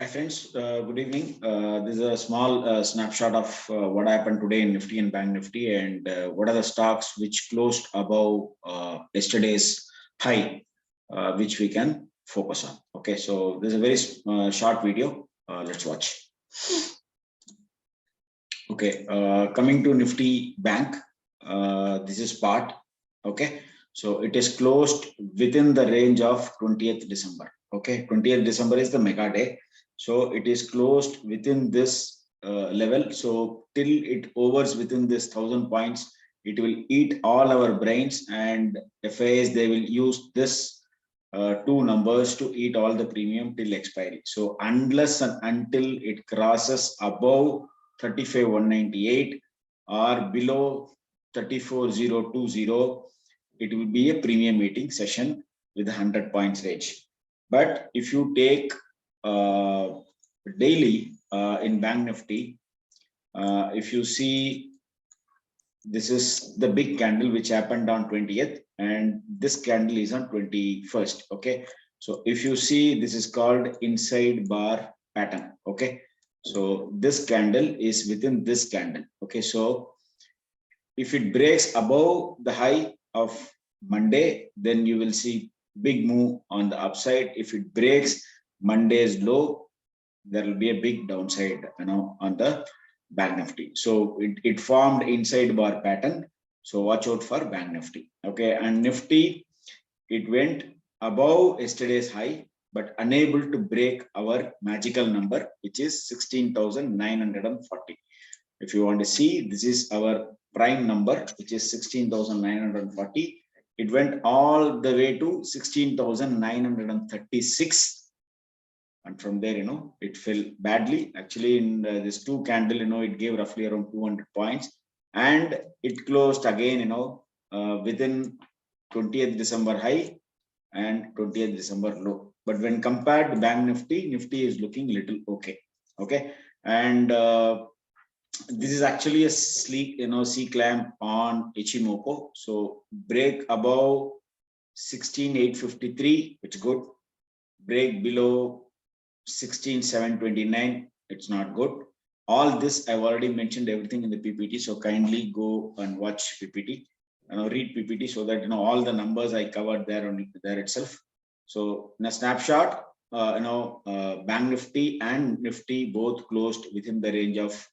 Hi friends, good evening. This is a small snapshot of what happened today in Nifty and Bank Nifty, and what are the stocks which closed above yesterday's high, which we can focus on. Okay, so this is a very short video. Let's watch. Okay, coming to Nifty Bank, this is part. Okay, so it is closed within the range of 20th December. Okay, 20th December is the mega day. So it is closed within this level. So till it overs within this 1,000 points, it will eat all our brains, and FAs they will use this two numbers to eat all the premium till expiry. So unless and until it crosses above 35,198 or below 34,020, it will be a premium meeting session with 100 points range. But if you take daily in Bank Nifty, if you see, this is the big candle which happened on 20th, and this candle is on 21st. Okay, so if you see, this is called inside bar pattern. Okay, so this candle is within this candle. Okay, so if it breaks above the high of Monday, then you will see big move on the upside. If it breaks Monday's low, there will be a big downside, on the Bank Nifty. So it formed inside bar pattern. So watch out for Bank Nifty. Okay, and Nifty, it went above yesterday's high, but unable to break our magical number, which is 16,940. If you want to see, this is our prime number, which is 16,940. It went all the way to 16,936. And from there, it fell badly. Actually, in this two candle, it gave roughly around 200 points. And it closed again, within 20th December high and 20th December low. But when compared to Bank Nifty, Nifty is looking little okay. Okay. And this is actually a sleek, C clamp on Ichimoku. So break above 16,853, it's good. Break below 16,729, it's not good. All this I've already mentioned everything in the PPT, so kindly go and watch PPT, read PPT, so that all the numbers I covered there on there itself. So in a snapshot, Bank Nifty and Nifty both closed within the range of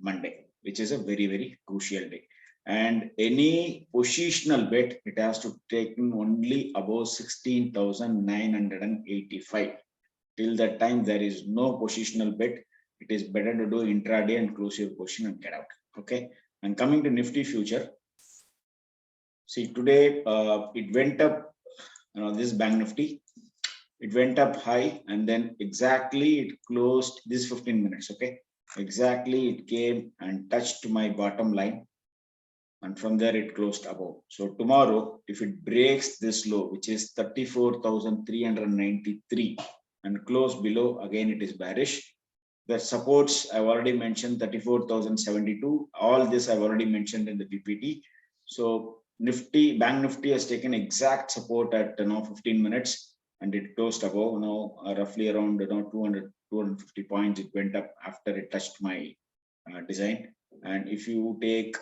Monday, which is a very, very crucial day. And any positional bet, it has to take only above 16,985. Till that time, there is no positional bet. It is better to do intraday and close your position and get out. Okay. And coming to Nifty future, see today it went up. This Bank Nifty, it went up high, and then exactly it closed this 15 minutes. Okay, exactly it came and touched my bottom line, and from there it closed above. So tomorrow, if it breaks this low, which is 34,393, and close below, again it is bearish. The supports I've already mentioned, 34,072. All this I've already mentioned in the PPT. So Nifty, Bank Nifty has taken exact support at 15 minutes, and it closed above roughly around 250 points. It went up after it touched my design. And if you take,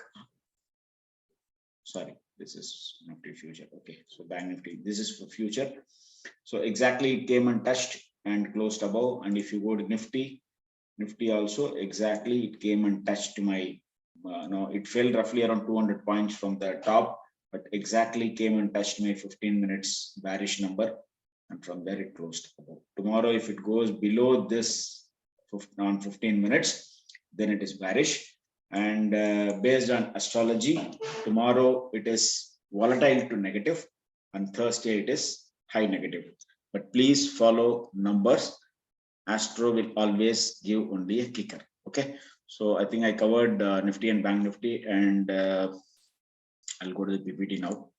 sorry, this is Nifty future. Okay, so Bank Nifty, this is for future. So exactly it came and touched and closed above. And if you go to Nifty also exactly it came and touched my it fell roughly around 200 points from the top, but exactly came and touched my 15 minutes bearish number, and from there it closed above. Tomorrow, if it goes below this on 15 minutes, then it is bearish. And based on astrology, tomorrow it is volatile to negative, and Thursday it is high negative. But please follow numbers. Astro will always give only a kicker. Okay, so I think I covered Nifty and Bank Nifty, and I'll go to the PPT now.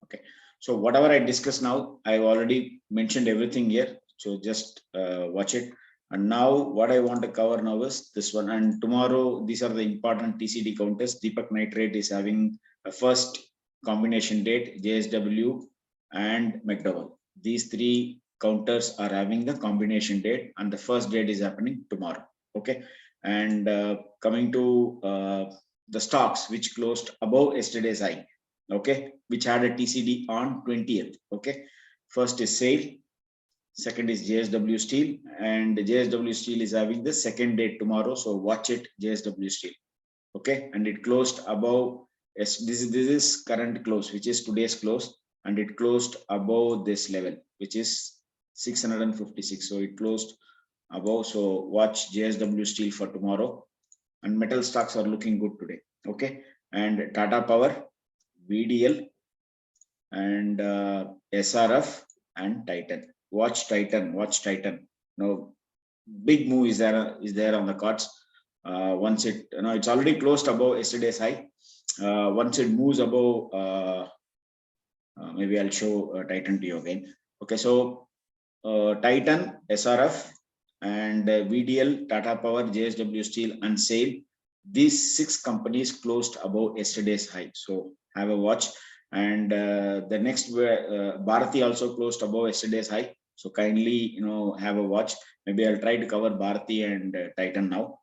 Okay, so whatever I discuss now, I've already mentioned everything here, so just watch it. And now what I want to cover now is this one, and tomorrow these are the important TCD counters. Deepak Nitrate is having a first combination date, JSW and McDowell. These three counters are having the combination date, and the first date is happening tomorrow. Okay, and coming to the stocks which closed above yesterday's high, okay, which had a TCD on 20th. Okay, first is SAIL, second is JSW Steel, and JSW Steel is having the second date tomorrow, so watch it, JSW Steel. Okay, and it closed above. Yes, this is current close, which is today's close, and it closed above this level, which is 656. So it closed above. So watch JSW Steel for tomorrow, and metal stocks are looking good today. Okay, and Tata Power, VDL, and SRF and Titan. Watch Titan. Watch Titan. No big move is there on the cards. Once it, it's already closed above yesterday's high. Once it moves above, maybe I'll show Titan to you again. Okay, so Titan, SRF, and VDL, Tata Power, JSW Steel, and SAIL. These 6 companies closed above yesterday's high. So have a watch. And the next, Bharati also closed above yesterday's high. So kindly, have a watch. Maybe I'll try to cover Bharati and Titan now.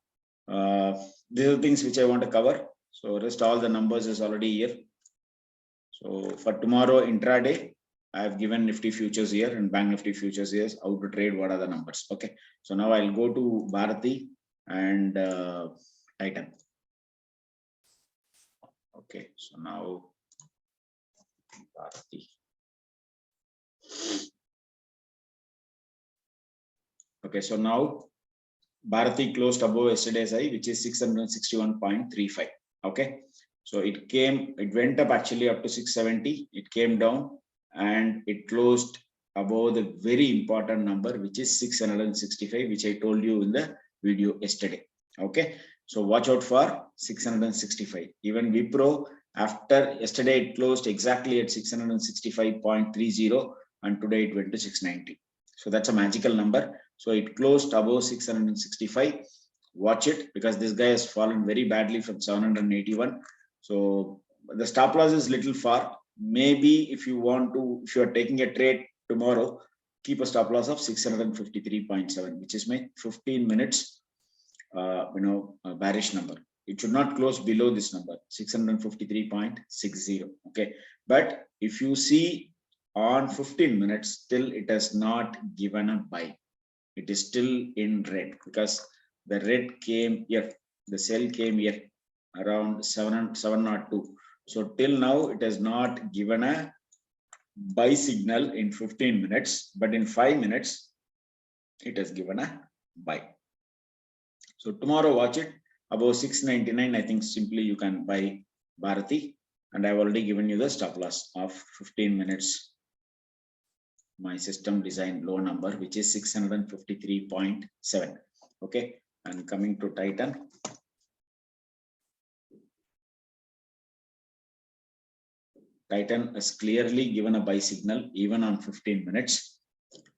These are things which I want to cover. So rest all the numbers is already here. So for tomorrow intraday, I have given Nifty futures here and Bank Nifty futures here. How to trade? What are the numbers? Okay. So now I'll go to Bharati and Titan. Okay. So now Bharati. Okay. So now Bharati closed above yesterday's high, which is 661.35. Okay. So it went up actually up to 670. It came down and it closed above the very important number, which is 665, which I told you in the video yesterday. Okay. So watch out for 665. Even Wipro, after yesterday, it closed exactly at 665.30, and today it went to 690. So that's a magical number. So it closed above 665. Watch it, because this guy has fallen very badly from 781. So the stop loss is little far. Maybe if you are taking a trade tomorrow, keep a stop loss of 653.7, which is my 15 minutes, bearish number. It should not close below this number, 653.60. Okay. But if you see on 15 minutes, still it has not given a buy. It is still in red, because the red came here, the sell came here around 702. So till now it has not given a buy signal in 15 minutes, but in 5 minutes it has given a buy. So tomorrow watch it above 699. I think simply you can buy Bharati, and I've already given you the stop loss of 15 minutes. My system design low number, which is 653.7. Okay, and coming to Titan. Titan has clearly given a buy signal even on 15 minutes.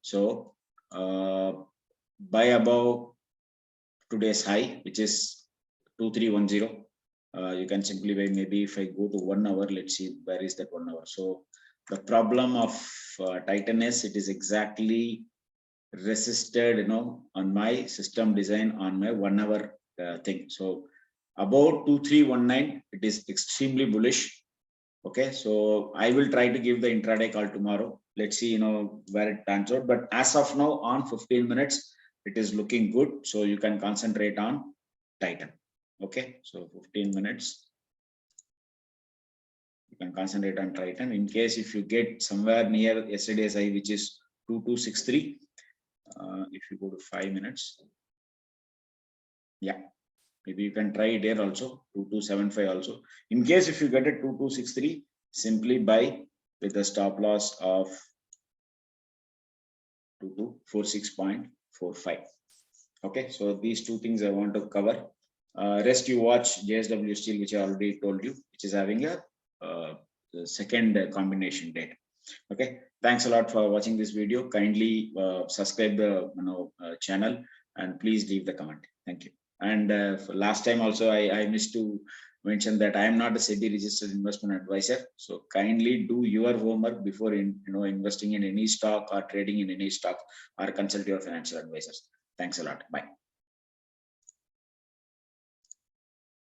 So buy above today's high, which is 2310. You can simply buy. Maybe if I go to 1 hour, let's see where is that 1 hour. So the problem of Titan is it is exactly resisted, on my system design on my 1 hour thing. So about 2319, it is extremely bullish. Okay, so I will try to give the intraday call tomorrow. Let's see, where it pans out. But as of now, on 15 minutes, it is looking good. So you can concentrate on Titan. Okay, so 15 minutes. You can concentrate on Titan. In case if you get somewhere near yesterday's high, which is 2263, if you go to 5 minutes, yeah, maybe you can try it there also, 2275 also. In case if you get a 2263, simply buy with a stop loss of 2246.45. Okay, so these two things I want to cover. Rest you watch JSW Steel, which I already told you, which is having a the second combination date. Okay, thanks a lot for watching this video. Kindly subscribe the channel, and please leave the comment. Thank you. And last time also I missed to mentioned that I am not a SEBI registered investment advisor. So kindly do your homework before investing in any stock or trading in any stock, or consult your financial advisors. Thanks a lot. Bye.